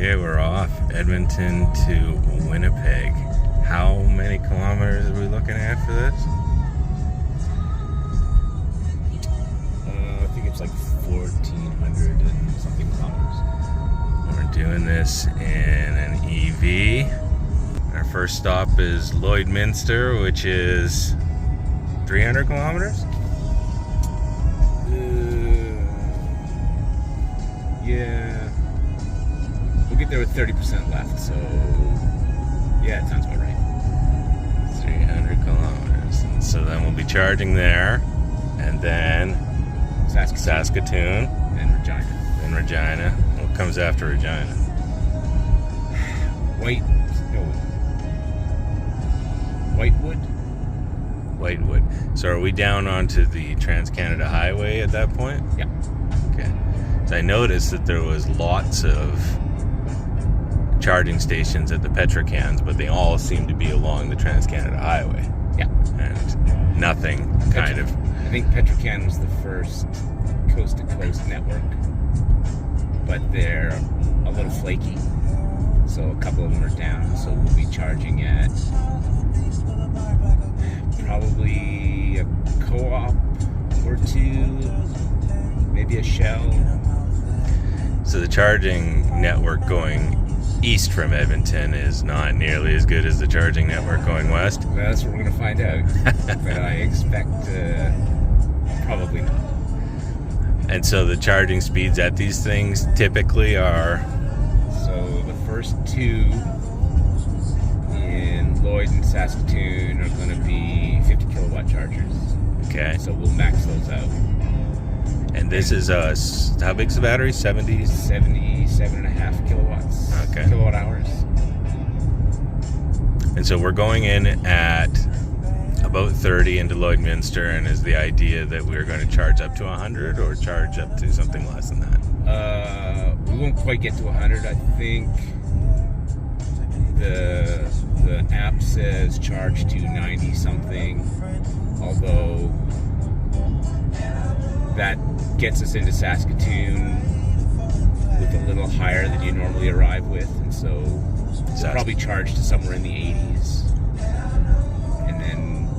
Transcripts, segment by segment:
Okay, we're off Edmonton to Winnipeg. How many kilometers are we looking at for this? I think it's like 1,400 and something kilometers. We're doing this in an EV. Our first stop is Lloydminster, which is 300 kilometers? Yeah. We'll get there with 30% left, so yeah, it sounds about right. 300 kilometers. And so then we'll be charging there, and then Saskatoon and Regina. And Regina. What comes after Regina? Whitewood. So are we down onto the Trans-Canada Highway at that point? Yeah. Okay. So I noticed that there was lots of charging stations at the Petrocans, but they all seem to be along the Trans-Canada Highway. Yeah. And nothing kind of... I think Petrocan was the first coast-to-coast network, but they're a little flaky. So a couple of them are down, so we'll be charging at probably a Co-op or two, maybe a Shell. So the charging network going east from Edmonton is not nearly as good as the charging network going west? Well, that's what we're going to find out. But I expect probably not. And so the charging speeds at these things typically are? So the first two in Lloyd and Saskatoon are going to be 50 kilowatt chargers. Okay. So we'll max those out. And this is how big's the battery? 77.5 kilowatts. Okay. Kilowatt hours. And so we're going in at about 30 into Lloydminster, and is the idea that we're going to charge up to 100 or charge up to something less than that? We won't quite get to 100. I think the app says charge to 90 something, although that gets us into Saskatoon with a little higher than you normally arrive with, and so we'll probably charge to somewhere in the 80s, and then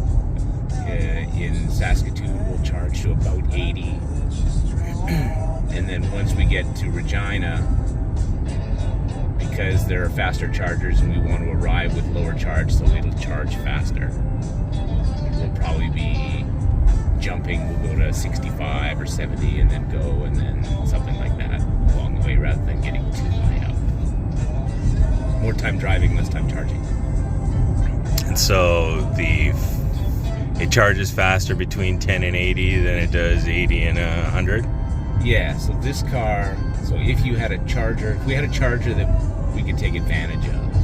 in Saskatoon we'll charge to about 80, and then once we get to Regina, because there are faster chargers and we want to arrive with lower charge so it'll charge faster, we'll probably be jumping. We'll go to 65 or 70 and then go, and then something like that along the way rather than getting too high up. More time driving, less time charging. And so it charges faster between 10 and 80 than it does 80 and 100? Yeah, so this car, if we had a charger that we could take advantage of,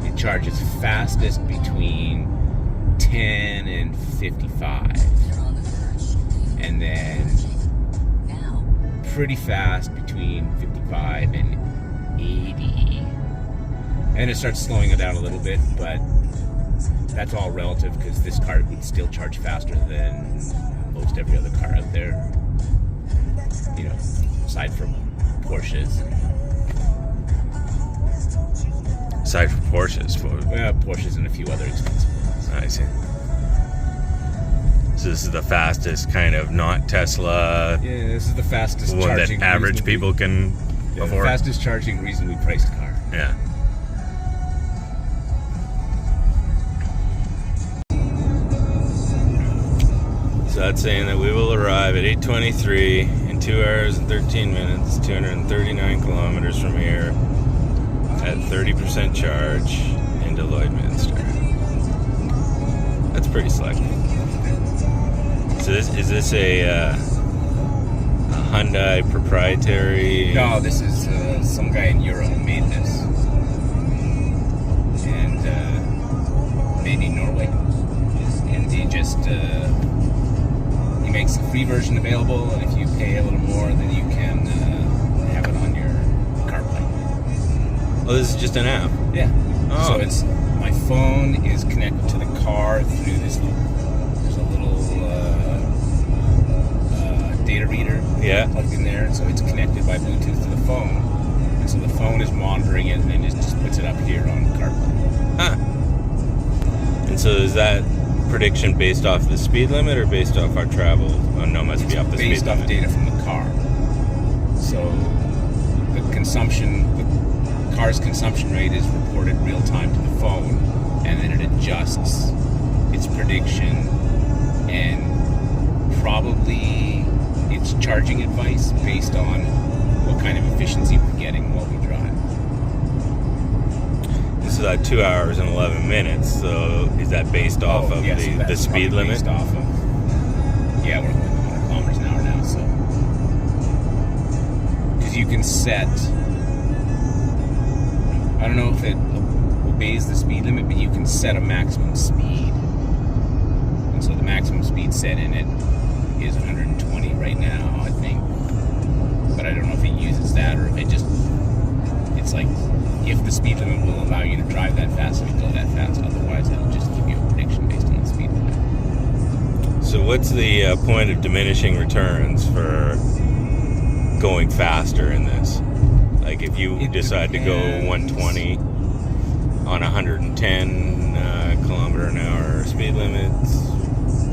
it charges fastest between 10 and 55. And then pretty fast between 55 and 80. And it starts slowing it down a little bit, but that's all relative because this car would still charge faster than most every other car out there. You know, aside from Porsches. Aside from Porsches? Porsches and a few other expensive ones. I see. So this is the fastest kind of not Tesla. Yeah, this is the fastest one charging that average people can afford. The fastest charging reasonably priced car. Yeah. So that's saying that we will arrive at 8:23 in 2 hours and 13 minutes, 239 kilometers from here at 30% charge into Lloydminster. That's pretty slick. So is this a Hyundai proprietary? No, this is some guy in Europe made this, and made in Norway, and he makes a free version available, and if you pay a little more, then you can have it on your CarPlay. Oh, this is just an app? Yeah. Oh. So my phone is connected to the car through this there's a little data reader plugged in there, so it's connected by Bluetooth to the phone, and so the phone is monitoring is that prediction based off the speed limit or based off our travel? Oh, no, must be off the speed Based off limit. data from the car. So the car's consumption rate is reported real time to the phone, and then it adjusts its prediction and probably its charging advice based on what kind of efficiency we're getting while we drive. This is 2 hours and 11 minutes. So is that based off of yes, the that's speed probably limit? Based off of, yeah, we're going 100 kilometers an hour now, so. Because you can set, I don't know if it obeys the speed limit, but you can set a maximum speed. And so the maximum speed set in it is 120 right now, I think. But I don't know if it uses that or if it just, it's like, if the speed limit will allow you to drive that fast, it'll go that fast. Otherwise, it'll just give you a prediction based on the speed limit. So what's the point of diminishing returns for going faster in this? Like if you decide to go 120 on 110 kilometer an hour speed limits,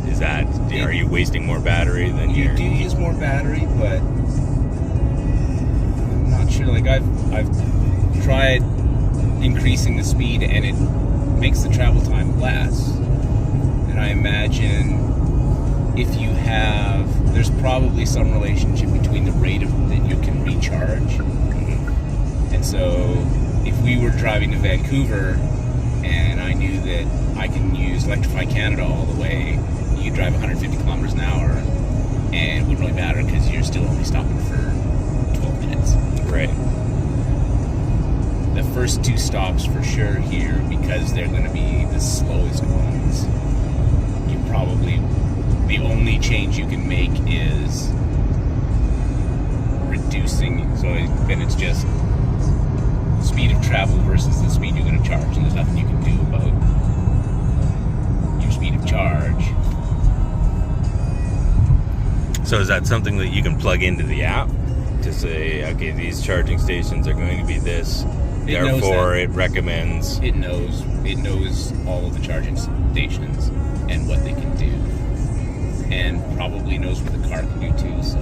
is that, are you wasting more battery than you do use more battery, but I'm not sure. Like I've tried increasing the speed and it makes the travel time less. And I imagine if you have, there's probably some relationship between the rate that you can recharge. And so if we were driving to Vancouver and I knew that I can use Electrify Canada all the way, you could drive 150 kilometers an hour and it wouldn't really matter because you're still only stopping for 12 minutes. Right. The first two stops for sure here, because they're going to be the slowest ones, you probably, the only change you can make is reducing, so then it's just speed of travel versus the speed you're going to charge, and there's nothing you can do about your speed of charge. So is that something that you can plug into the app to say, okay, these charging stations are going to be this, therefore it recommends? It knows all of the charging stations and what they can do, and probably knows what the car can do too, so.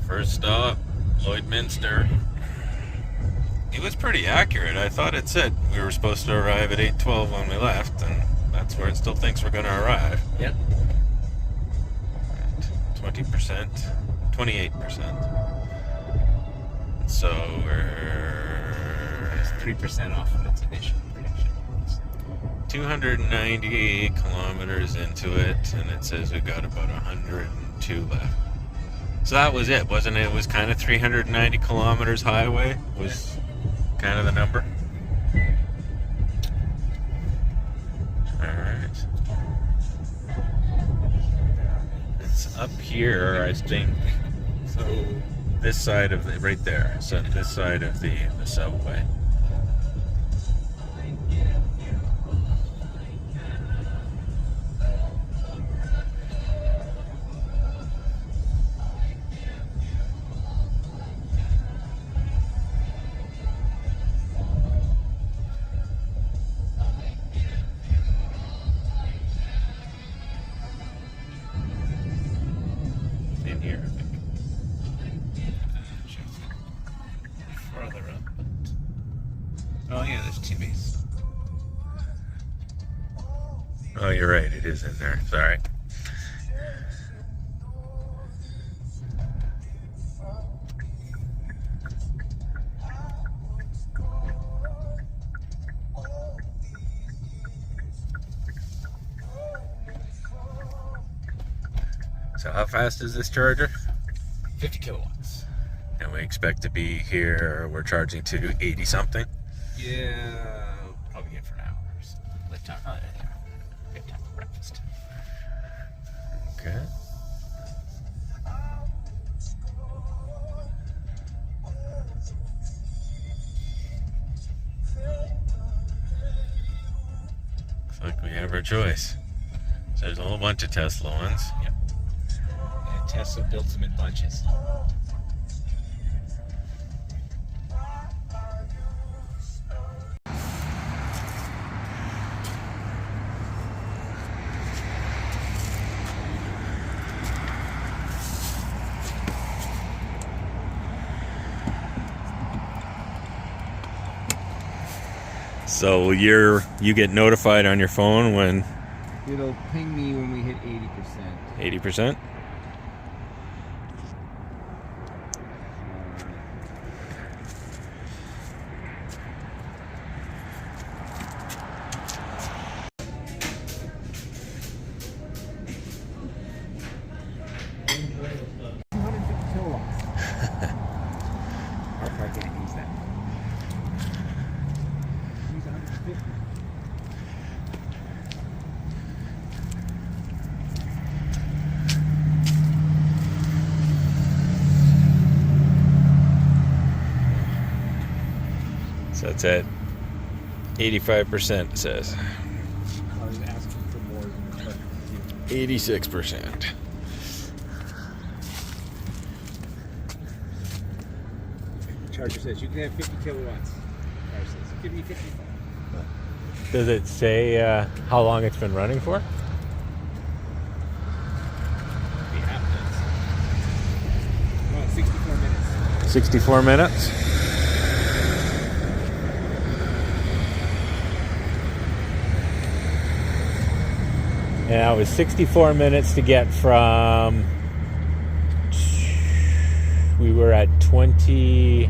First stop, Lloydminster. It was pretty accurate. I thought it said we were supposed to arrive at 8:12 when we left, and that's where it still thinks we're going to arrive. Yep. 20%, 28%. So we're 3% off of its initial prediction. 290 kilometers into it, and it says we've got about 102 left. So that was it, wasn't it? It was kind of 390 kilometers highway was kind of the number. All right. It's up here, I think. So this side of the, right there. So this side of the subway. here, I think. Farther up. But... Oh yeah, there's teammates. Oh, you're right. It is in there. Sorry. So how fast is this charger? 50 kilowatts. And we expect to be here, we're charging to 80 something? Yeah, probably good for an hour or so. Let time. Oh, yeah. Good time for breakfast. Okay. Looks like we have our choice. So there's a whole bunch of Tesla ones. Yep. And Tesla built them in bunches. So you get notified on your phone when It'll ping me when we hit 80%. 80%? Kilowatts. Our car can't use that. Use 150. So it's at 85%, it says. I was asking for more than the truck. 86%. Charger says you can have 50 kilowatts. Car says give me 55. Does it say how long it's been running for? The app does. Oh, 64 minutes. 64 minutes? And that was 64 minutes to get from... We were at 28.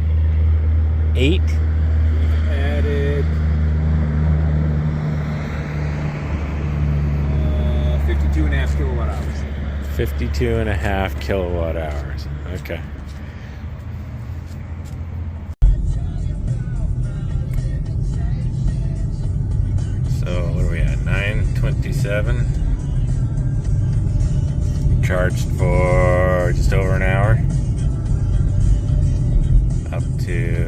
We've added 52.5 kilowatt hours. 52.5 kilowatt hours. Okay. So what are we at? 9:27. Charged for just over an hour. Up to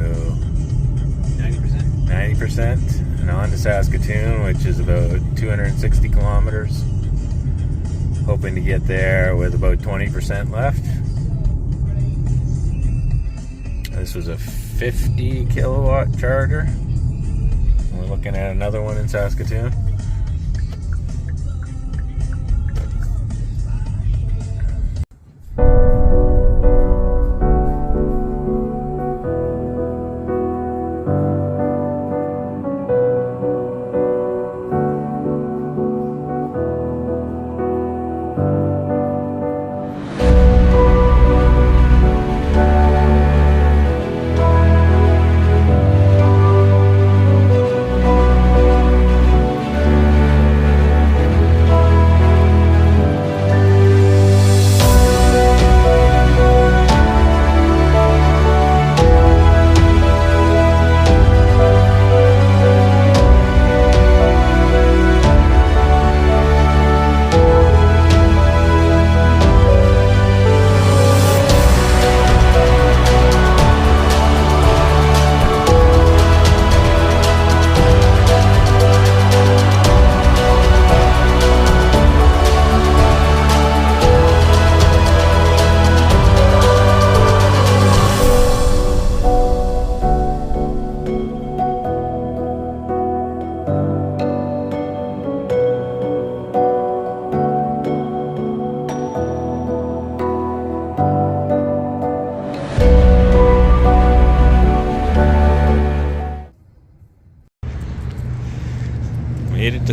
90%, and on to Saskatoon, which is about 260 kilometers. Hoping to get there with about 20% left. This was a 50 kilowatt charger. We're looking at another one in Saskatoon.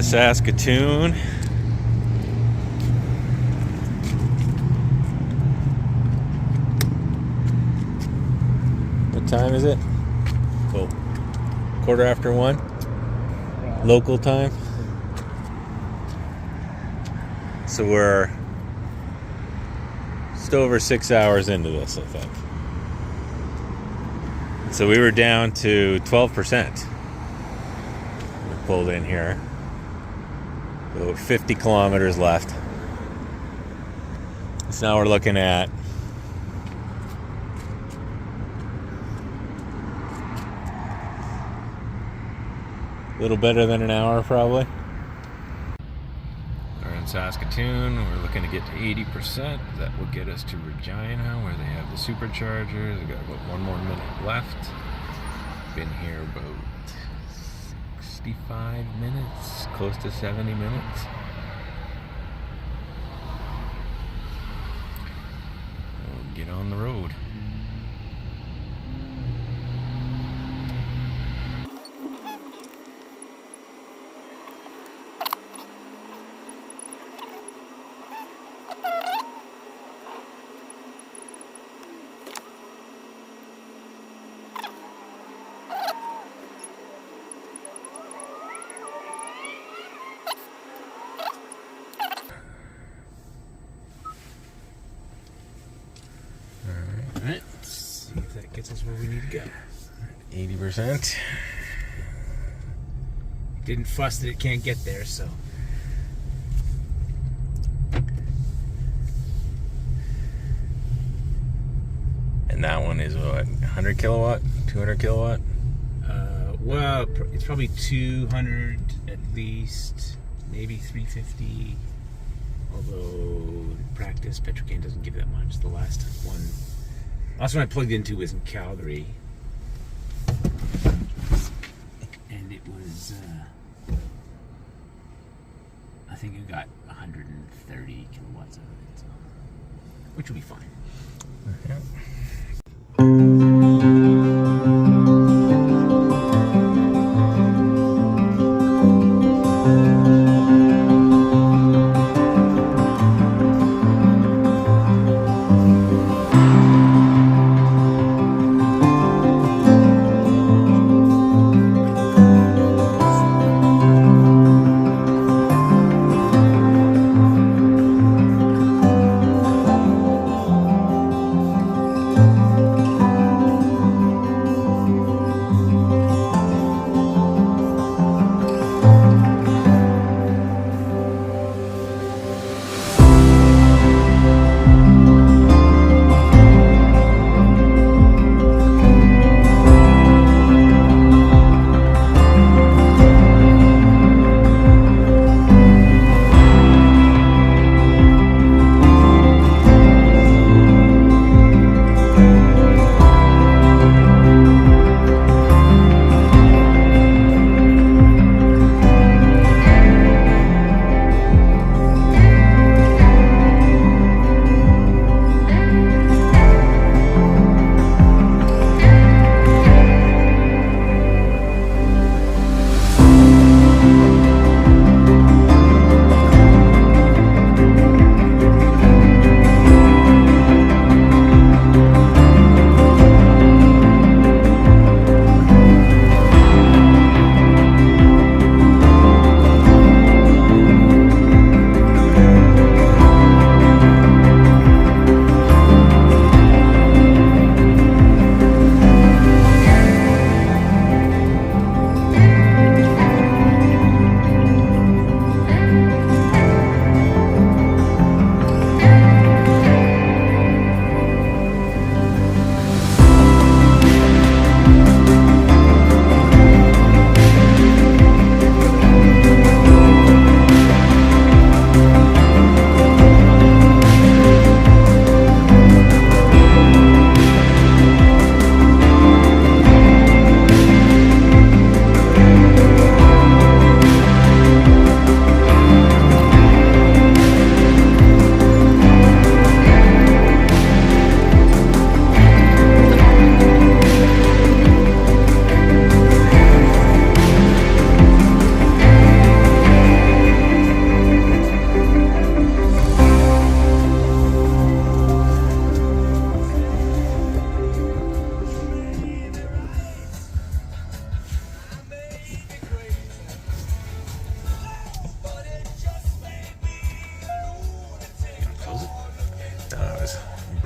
Saskatoon. What time is it? Oh, 1:15. Local time. So we're just over 6 hours into this, I think. So we were down to 12%. We pulled in here. About 50 kilometers left. So now we're looking at a little better than an hour, probably. We're in Saskatoon. We're looking to get to 80%. That will get us to Regina, where they have the superchargers. We've got about 1 more minute left. Been here about 65 minutes, close to 70 minutes. We'll get on the road. Alright, let's see if that gets us where we need to go. 80%. Didn't fuss that it can't get there, so. And that one is what, 100 kilowatt, 200 kilowatt? Well, it's probably 200 at least, maybe 350. Although, in practice, Petrocane doesn't give that much. The last one I plugged into was in Calgary. And it was, I think it got 130 kilowatts out of it, so, which will be fine. Yeah.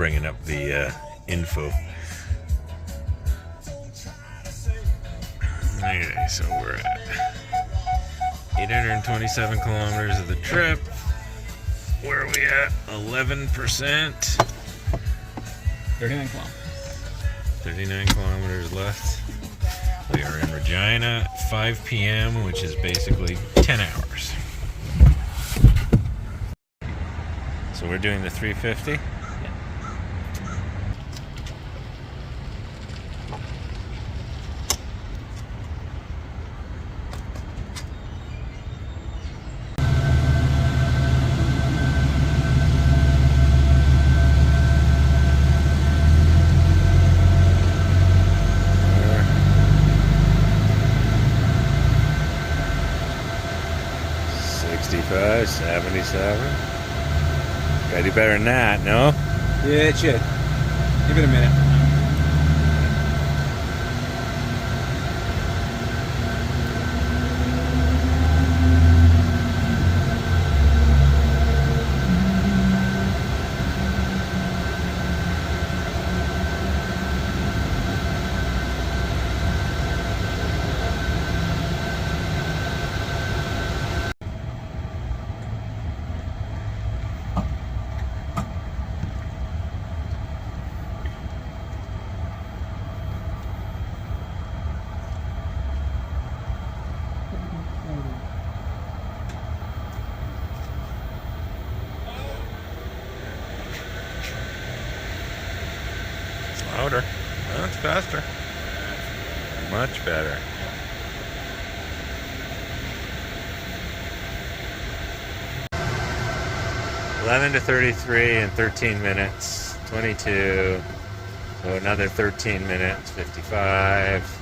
bringing up the info. Okay, so we're at 827 kilometers of the trip. Where are we at? 11%. 39 kilometers. 39 kilometers left. We are in Regina at 5 p.m., which is basically 10 hours. So we're doing the 350. Yeah. $65, $77. Gotta do better than that, no? Yeah, it should. Give it a minute. Louder. That's faster. Much better. $11 to 33 in 13 minutes. 22. So another 13 minutes. 55.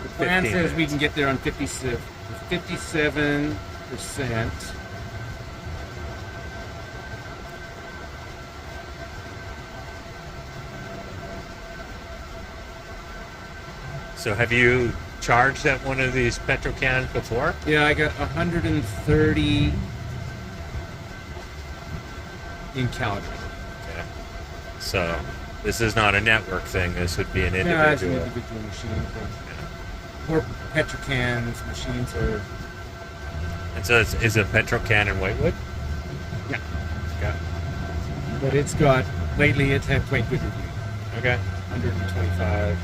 The plan says we can get there on 57%. So have you charged at one of these petrol cans before? Yeah, I got 130 in Calgary. Okay. So this is not a network thing. This would be an individual. Yeah, it's an individual machine. Or Petrocans machines are. And so is a petrol can in Whitewood? Yeah. Okay. But it's got, lately it's had quite good review. Okay. 125.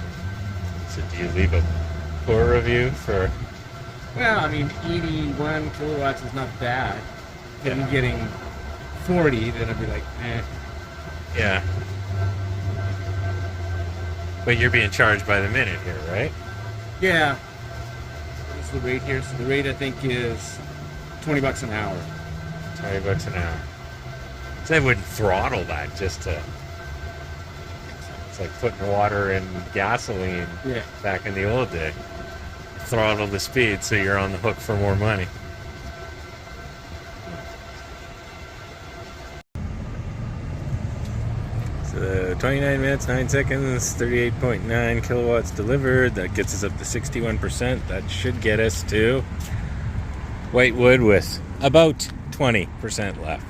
So do you leave a poor review for? Well, I mean, 81 kilowatts is not bad. If Yeah. I'm getting 40, then I'd be like, eh. Yeah. But you're being charged by the minute here, right? Yeah. What is the rate here? So the rate I think is $20 an hour. $20 an hour. So they wouldn't throttle that just to. It's like putting water in gasoline Yeah. back in the old day. Throttle the speed so you're on the hook for more money. So 29 minutes, 9 seconds, 38.9 kilowatts delivered. That gets us up to 61%. That should get us to Whitewood with about 20% left.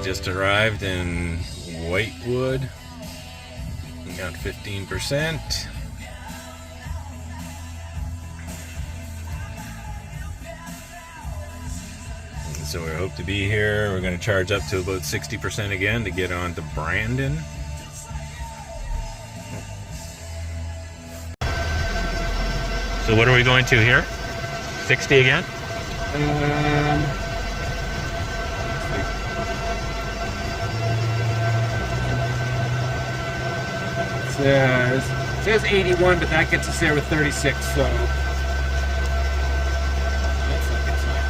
Just arrived in Whitewood. We got 15%. So we hope to be here. We're going to charge up to about 60% again to get on to Brandon. So what are we going to here? 60 again? It says 81, but that gets us there with 36, so that's not good sign.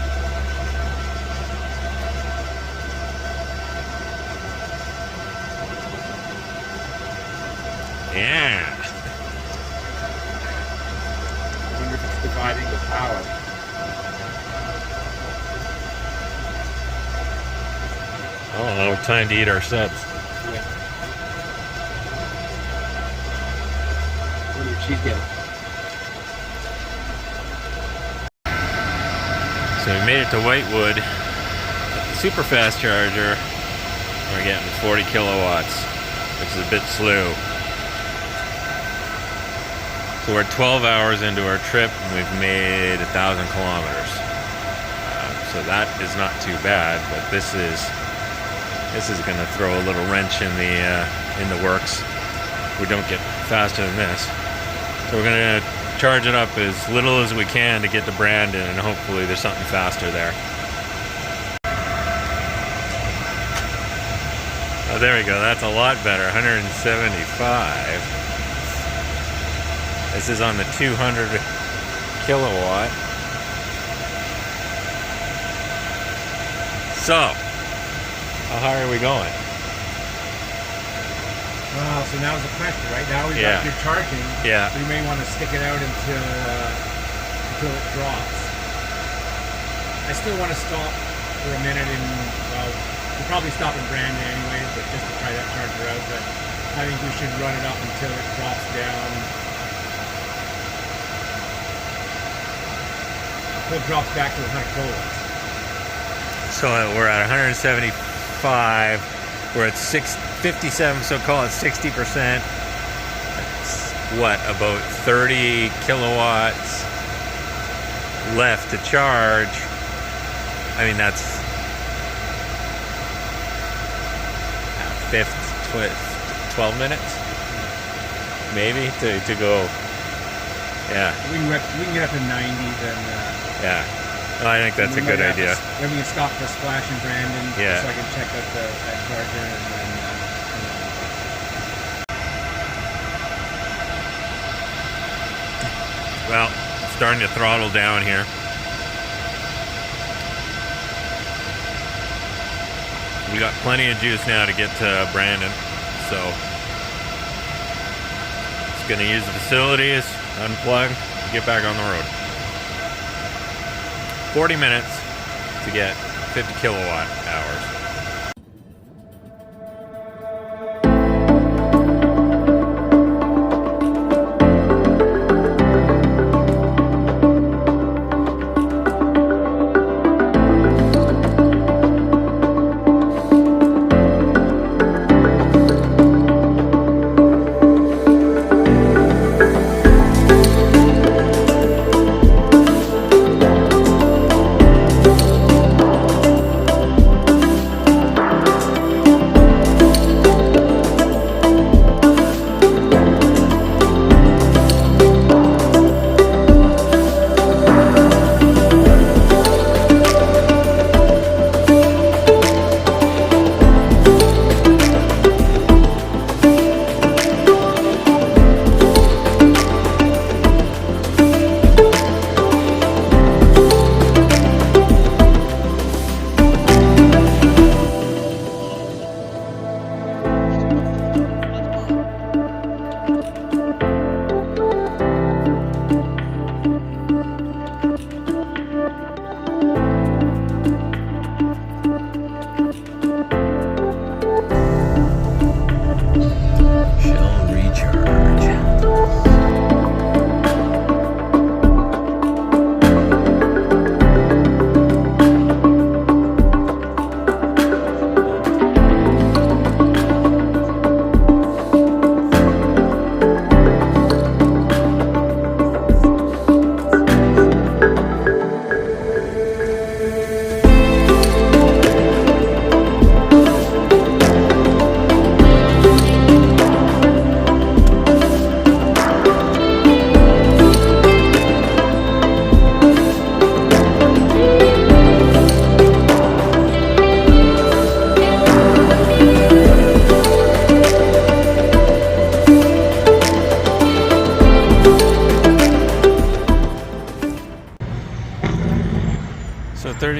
Yeah. I wonder if it's dividing the power. Oh, time to eat our subs. Yeah. What did she get? So we made it to Whitewood. At the super fast charger, we're getting 40 kilowatts, which is a bit slow. So we're 12 hours into our trip and we've made 1,000 kilometers. So that is not too bad, but this is going to throw a little wrench in the works. We don't get faster than this. So we're going to charge it up as little as we can to get to Brandon, and hopefully there's something faster there. Oh, there we go. That's a lot better. 175. This is on the 200 kilowatt. So, how high are we going? Well, so now's the question. Right now we've got your charging. Yeah. So you may want to stick it out until it drops. I still want to stop for a minute and, well, we'll probably stop in Brandon anyways, but just to try that charger out. But I think we should run it up until it drops down. Until it drops back to 100 kilowatts. So we're at 175. We're at 57, so call it 60%. That's what, about 30 kilowatts left to charge. I mean, that's 12 minutes, maybe, to go. Yeah. We can get up to 90, then. Yeah. Well, I think that's a good idea. Then we can stop for a splash in Brandon, yeah, so I can check out that charger and then. Well, it's starting to throttle down here. We got plenty of juice now to get to Brandon, so just gonna use the facilities, unplug, and get back on the road. 40 minutes to get 50 kilowatt hours.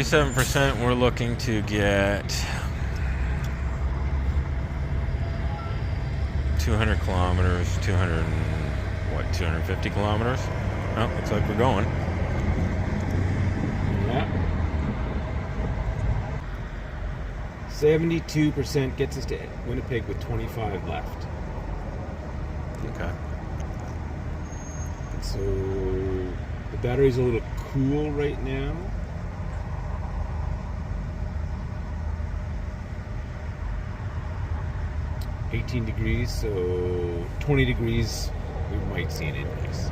37%, we're looking to get 200 kilometers, 250 kilometers? Oh, looks like we're going. Yeah. 72% gets us to Winnipeg with 25 left. Okay. So the battery's a little cool right now. $18 degrees, so 20 degrees, we might see an increase.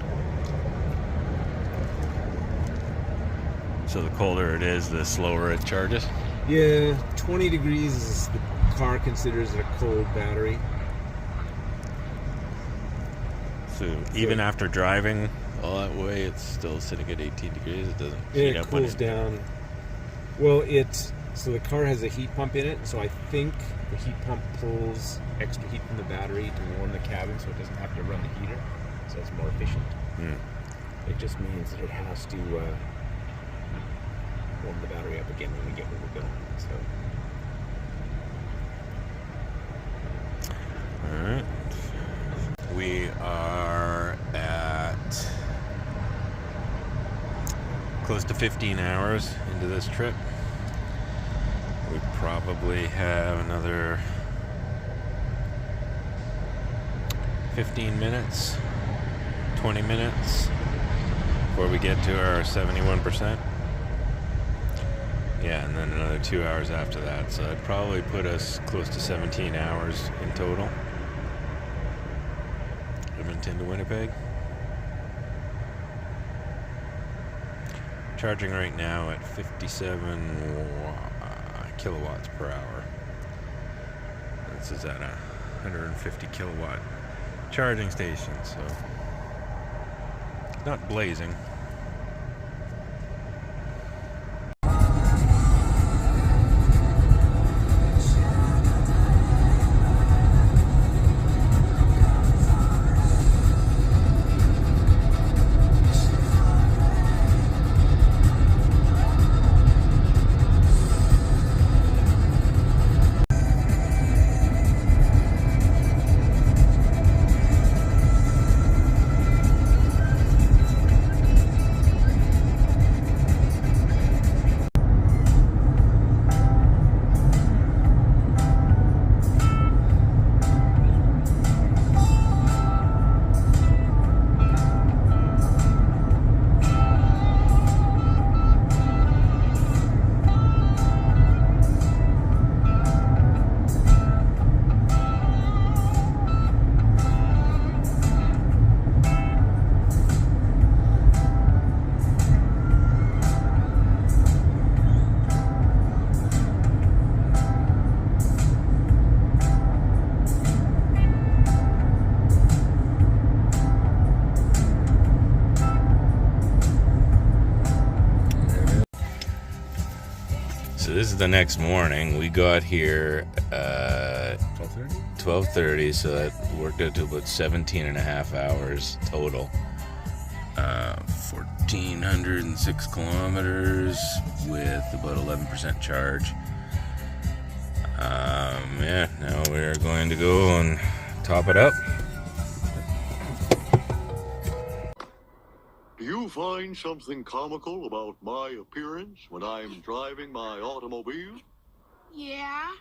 So the colder it is, the slower it charges? Yeah, 20 degrees is the car considers it a cold battery. So even after driving all that way, it's still sitting at 18 degrees. It doesn't heat It up cools down. Well, so the car has a heat pump in it, so I think the heat pump pulls extra heat from the battery to warm the cabin, so it doesn't have to run the heater, so it's more efficient. It just means that it has to warm the battery up again when we get where we're going. So. All right. We are at close to 15 hours into this trip. We probably have another 15 minutes, 20 minutes before we get to our 71%. Yeah, and then another 2 hours after that. So it'd probably put us close to 17 hours in total. Edmonton to Winnipeg. Charging right now at 57 kilowatts per hour. This is at a 150 kilowatt charging station, so not blazing. So this is the next morning. We got here 12:30, so that worked out to about 17 and a half hours total. 1,406 kilometers with about 11% charge. Yeah, now we're going to go and top it up. Do you find something comical about my appearance when I'm driving my automobile? Yeah.